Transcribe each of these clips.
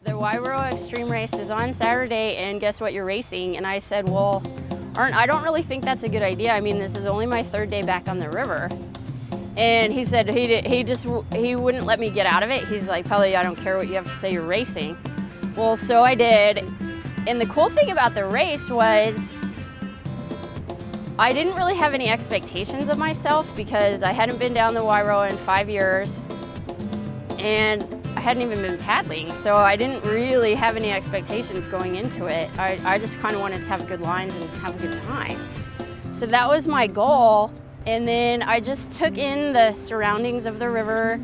The Wairoa Extreme Race is on Saturday, and guess what, you're racing? And I said, well, I don't really think that's a good idea. I mean, this is only my third day back on the river. And he said he wouldn't let me get out of it. He's like, Pelly, I don't care what you have to say, you're racing. Well, so I did. And the cool thing about the race was I didn't really have any expectations of myself because I hadn't been down the Wairoa in 5 years and I hadn't even been paddling. So I didn't really have any expectations going into it. I just kind of wanted to have good lines and have a good time. So that was my goal. And then I just took in the surroundings of the river,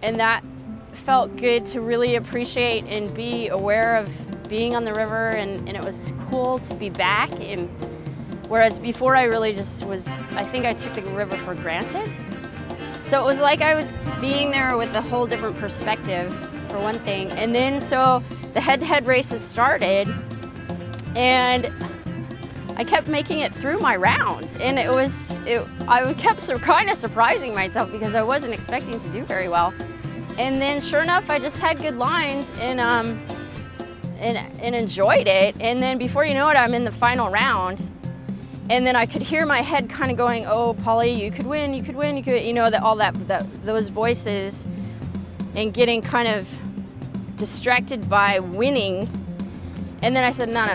and that felt good to really appreciate and be aware of being on the river, and it was cool to be back. And whereas before I really just was, I think I took the river for granted. So it was like I was being there with a whole different perspective, for one thing. And then so the head-to-head races started, and I kept making it through my rounds, and I kept kind of surprising myself because I wasn't expecting to do very well. And then sure enough, I just had good lines and enjoyed it. And then before you know it, I'm in the final round. And then I could hear my head kind of going, oh, Polly, you could win, you could win, you could, you know, those voices, and getting kind of distracted by winning. And then I said, no.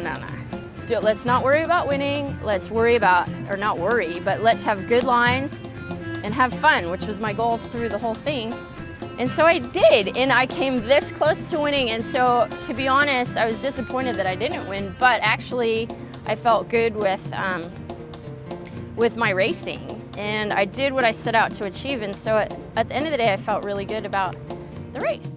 Let's not worry about winning. Let's worry about, or not worry, but let's have good lines and have fun, which was my goal through the whole thing. And so I did, and I came this close to winning. And so, to be honest, I was disappointed that I didn't win, but actually I felt good with my racing, and I did what I set out to achieve. And so at the end of the day, I felt really good about the race.